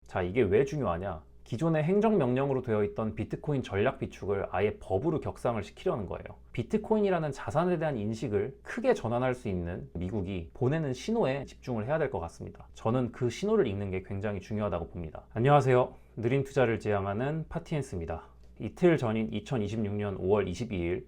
자, 이게 왜 중요하냐? 기존의 행정명령으로 되어 있던 비트코인 전략 비축을 아예 법으로 격상을 시키려는 거예요. 비트코인이라는 자산에 대한 인식을 크게 전환할 수 있는 미국이 보내는 신호에 집중을 해야 될 것 같습니다. 저는 그 신호를 읽는 게 굉장히 중요하다고 봅니다. 안녕하세요. 느린 투자를 지향하는 파티엔스입니다. 이틀 전인 2026년 5월 22일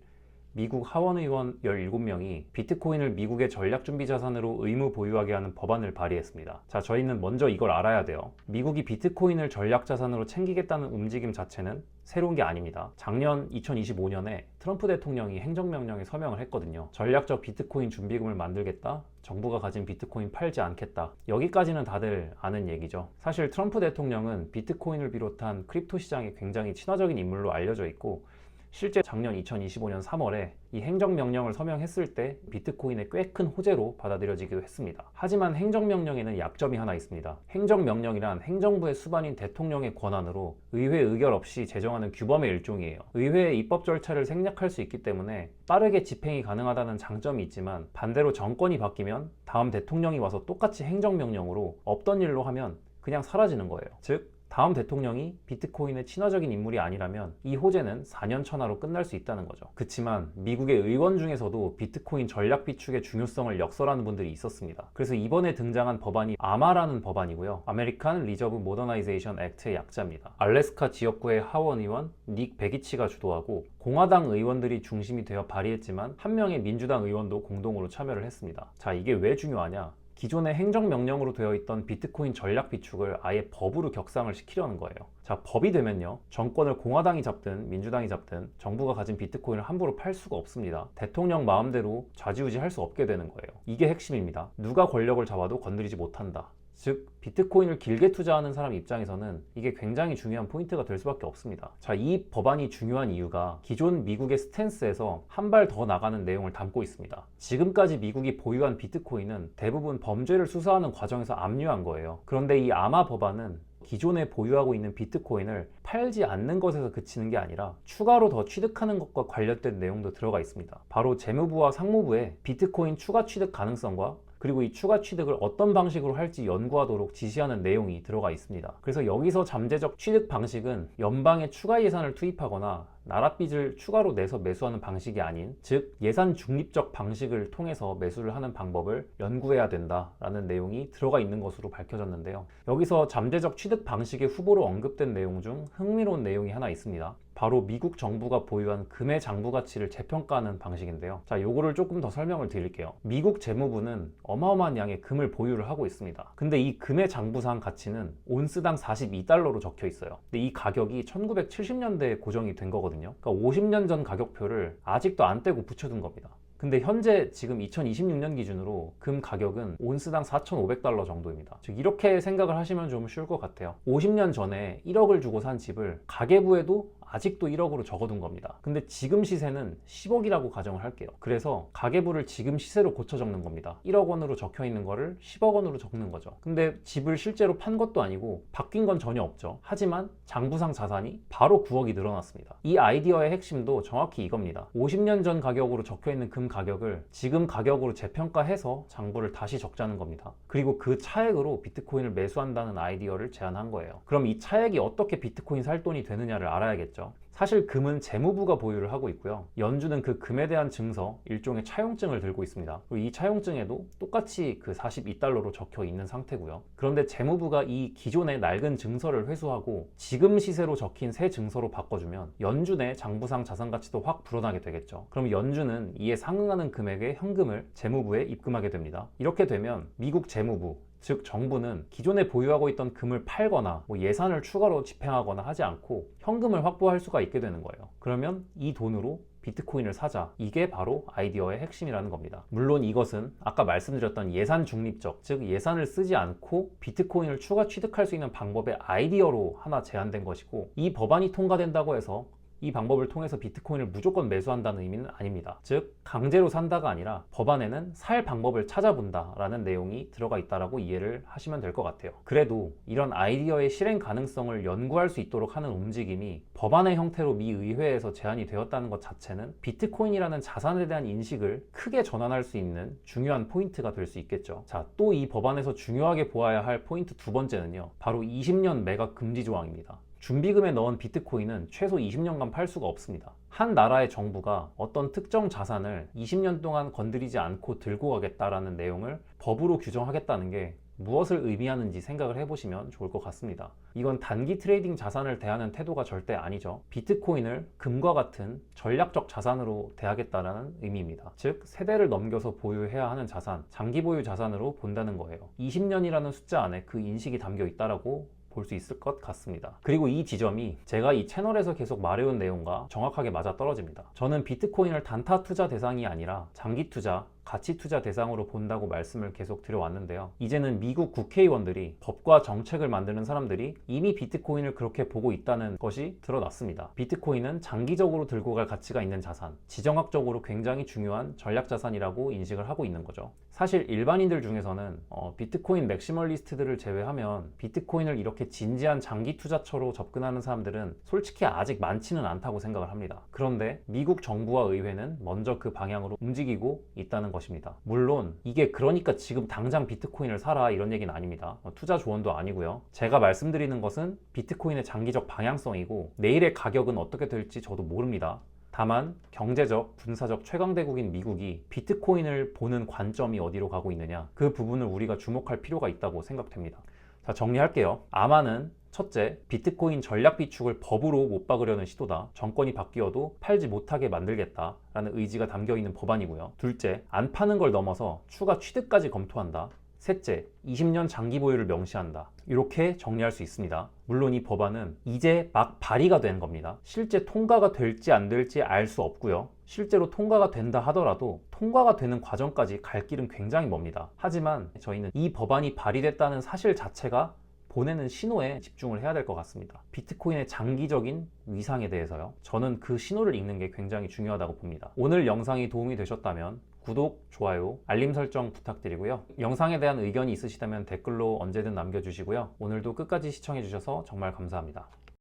미국 하원의원 17명이 비트코인을 미국의 전략준비자산으로 의무 보유하게 하는 법안을 발의했습니다. 자, 저희는 먼저 이걸 알아야 돼요. 미국이 비트코인을 전략자산으로 챙기겠다는 움직임 자체는 새로운 게 아닙니다. 작년 2025년에 트럼프 대통령이 행정명령에 서명을 했거든요. 전략적 비트코인 준비금을 만들겠다. 정부가 가진 비트코인 팔지 않겠다. 여기까지는 다들 아는 얘기죠. 사실 트럼프 대통령은 비트코인을 비롯한 크립토 시장에 굉장히 친화적인 인물로 알려져 있고, 실제 작년 2025년 3월에 이 행정명령을 서명했을 때 비트코인의 꽤 큰 호재로 받아들여지기도 했습니다. 하지만 행정명령에는 약점이 하나 있습니다. 행정명령이란 행정부의 수반인 대통령의 권한으로 의회 의결 없이 제정하는 규범의 일종이에요. 의회의 입법 절차를 생략할 수 있기 때문에 빠르게 집행이 가능하다는 장점이 있지만, 반대로 정권이 바뀌면 다음 대통령이 와서 똑같이 행정명령으로 없던 일로 하면 그냥 사라지는 거예요. 즉, 다음 대통령이 비트코인의 친화적인 인물이 아니라면 이 호재는 4년 천하로 끝날 수 있다는 거죠. 그렇지만 미국의 의원 중에서도 비트코인 전략 비축의 중요성을 역설하는 분들이 있었습니다. 그래서 이번에 등장한 법안이 아마라는 법안이고요. 아메리칸 리저브 모더나이제이션 액트의 약자입니다. 알래스카 지역구의 하원 의원 닉 베기치가 주도하고 공화당 의원들이 중심이 되어 발의했지만 한 명의 민주당 의원도 공동으로 참여를 했습니다. 자, 이게 왜 중요하냐? 기존의 행정명령으로 되어 있던 비트코인 전략 비축을 아예 법으로 격상을 시키려는 거예요. 자, 법이 되면요, 정권을 공화당이 잡든 민주당이 잡든 정부가 가진 비트코인을 함부로 팔 수가 없습니다. 대통령 마음대로 좌지우지 할 수 없게 되는 거예요. 이게 핵심입니다. 누가 권력을 잡아도 건드리지 못한다. 즉, 비트코인을 길게 투자하는 사람 입장에서는 이게 굉장히 중요한 포인트가 될 수밖에 없습니다. 자, 이 법안이 중요한 이유가 기존 미국의 스탠스에서 한 발 더 나가는 내용을 담고 있습니다. 지금까지 미국이 보유한 비트코인은 대부분 범죄를 수사하는 과정에서 압류한 거예요. 그런데 이 아마 법안은 기존에 보유하고 있는 비트코인을 팔지 않는 것에서 그치는 게 아니라 추가로 더 취득하는 것과 관련된 내용도 들어가 있습니다. 바로 재무부와 상무부에 비트코인 추가 취득 가능성과 그리고 이 추가 취득을 어떤 방식으로 할지 연구하도록 지시하는 내용이 들어가 있습니다. 그래서 여기서 잠재적 취득 방식은 연방에 추가 예산을 투입하거나 나랏빚을 추가로 내서 매수하는 방식이 아닌, 즉 예산 중립적 방식을 통해서 매수를 하는 방법을 연구해야 된다라는 내용이 들어가 있는 것으로 밝혀졌는데요. 여기서 잠재적 취득 방식의 후보로 언급된 내용 중 흥미로운 내용이 하나 있습니다. 바로 미국 정부가 보유한 금의 장부 가치를 재평가하는 방식인데요. 자, 요거를 조금 더 설명을 드릴게요. 미국 재무부는 어마어마한 양의 금을 보유를 하고 있습니다. 근데 이 금의 장부상 가치는 온스당 42달러로 적혀 있어요. 근데 이 가격이 1970년대에 고정이 된 거거든요. 그러니까 50년 전 가격표를 아직도 안 떼고 붙여둔 겁니다. 근데 현재 지금 2026년 기준으로 금 가격은 온스당 4,500달러 정도입니다. 즉, 이렇게 생각을 하시면 좀 쉬울 것 같아요. 50년 전에 1억을 주고 산 집을 가계부에도 아직도 1억으로 적어둔 겁니다. 근데 지금 시세는 10억이라고 가정을 할게요. 그래서 가계부를 지금 시세로 고쳐 적는 겁니다. 1억 원으로 적혀 있는 거를 10억 원으로 적는 거죠. 근데 집을 실제로 판 것도 아니고 바뀐 건 전혀 없죠. 하지만 장부상 자산이 바로 9억이 늘어났습니다. 이 아이디어의 핵심도 정확히 이겁니다. 50년 전 가격으로 적혀 있는 금 가격을 지금 가격으로 재평가해서 장부를 다시 적자는 겁니다. 그리고 그 차액으로 비트코인을 매수한다는 아이디어를 제안한 거예요. 그럼 이 차액이 어떻게 비트코인 살 돈이 되느냐를 알아야겠죠. 사실 금은 재무부가 보유를 하고 있고요. 연준은 그 금에 대한 증서, 일종의 차용증을 들고 있습니다. 그리고 이 차용증에도 똑같이 그 42달러로 적혀 있는 상태고요. 그런데 재무부가 이 기존의 낡은 증서를 회수하고 지금 시세로 적힌 새 증서로 바꿔주면 연준의 장부상 자산 가치도 확 불어나게 되겠죠. 그럼 연준은 이에 상응하는 금액의 현금을 재무부에 입금하게 됩니다. 이렇게 되면 미국 재무부, 즉 정부는 기존에 보유하고 있던 금을 팔거나 예산을 추가로 집행하거나 하지 않고 현금을 확보할 수가 있게 되는 거예요. 그러면 이 돈으로 비트코인을 사자. 이게 바로 아이디어의 핵심이라는 겁니다. 물론 이것은 아까 말씀드렸던 예산 중립적, 즉 예산을 쓰지 않고 비트코인을 추가 취득할 수 있는 방법의 아이디어로 하나 제안된 것이고, 이 법안이 통과된다고 해서 이 방법을 통해서 비트코인을 무조건 매수한다는 의미는 아닙니다. 즉 강제로 산다가 아니라 법안에는 살 방법을 찾아본다라는 내용이 들어가 있다라고 이해를 하시면 될 것 같아요. 그래도 이런 아이디어의 실행 가능성을 연구할 수 있도록 하는 움직임이 법안의 형태로 미 의회에서 제안이 되었다는 것 자체는 비트코인이라는 자산에 대한 인식을 크게 전환할 수 있는 중요한 포인트가 될 수 있겠죠. 자, 또 이 법안에서 중요하게 보아야 할 포인트 두 번째는요, 바로 20년 매각 금지 조항입니다. 준비금에 넣은 비트코인은 최소 20년간 팔 수가 없습니다. 한 나라의 정부가 어떤 특정 자산을 20년 동안 건드리지 않고 들고 가겠다라는 내용을 법으로 규정하겠다는 게 무엇을 의미하는지 생각을 해보시면 좋을 것 같습니다. 이건 단기 트레이딩 자산을 대하는 태도가 절대 아니죠. 비트코인을 금과 같은 전략적 자산으로 대하겠다는 의미입니다. 즉 세대를 넘겨서 보유해야 하는 자산, 장기 보유 자산으로 본다는 거예요. 20년이라는 숫자 안에 그 인식이 담겨 있다라고 볼 수 있을 것 같습니다. 그리고 이 지점이 제가 이 채널에서 계속 말해온 내용과 정확하게 맞아떨어집니다. 저는 비트코인을 단타 투자 대상이 아니라 장기 투자, 가치 투자 대상으로 본다고 말씀을 계속 드려왔는데요. 이제는 미국 국회의원들이 법과 정책을 만드는 사람들이 이미 비트코인을 그렇게 보고 있다는 것이 드러났습니다. 비트코인은 장기적으로 들고 갈 가치가 있는 자산, 지정학적으로 굉장히 중요한 전략 자산이라고 인식을 하고 있는 거죠. 사실 일반인들 중에서는 비트코인 맥시멀리스트들을 제외하면 비트코인을 이렇게 진지한 장기 투자처로 접근하는 사람들은 솔직히 아직 많지는 않다고 생각을 합니다. 그런데 미국 정부와 의회는 먼저 그 방향으로 움직이고 있다는 것입니다. 물론 이게 그러니까 지금 당장 비트코인을 사라 이런 얘기는 아닙니다. 투자 조언도 아니고요. 제가 말씀드리는 것은 비트코인의 장기적 방향성이고 내일의 가격은 어떻게 될지 저도 모릅니다. 다만 경제적, 군사적 최강대국인 미국이 비트코인을 보는 관점이 어디로 가고 있느냐, 그 부분을 우리가 주목할 필요가 있다고 생각됩니다. 자, 정리할게요. 아마는 첫째, 비트코인 전략 비축을 법으로 못 박으려는 시도다. 정권이 바뀌어도 팔지 못하게 만들겠다라는 의지가 담겨있는 법안이고요. 둘째, 안 파는 걸 넘어서 추가 취득까지 검토한다. 셋째, 20년 장기 보유를 명시한다. 이렇게 정리할 수 있습니다. 물론 이 법안은 이제 막 발의가 된 겁니다. 실제 통과가 될지 안 될지 알 수 없고요. 실제로 통과가 된다 하더라도 통과가 되는 과정까지 갈 길은 굉장히 멉니다. 하지만 저희는 이 법안이 발의됐다는 사실 자체가 보내는 신호에 집중을 해야 될 것 같습니다. 비트코인의 장기적인 위상에 대해서요. 저는 그 신호를 읽는 게 굉장히 중요하다고 봅니다. 오늘 영상이 도움이 되셨다면 구독, 좋아요, 알림 설정 부탁드리고요. 영상에 대한 의견이 있으시다면 댓글로 언제든 남겨주시고요. 오늘도 끝까지 시청해주셔서 정말 감사합니다.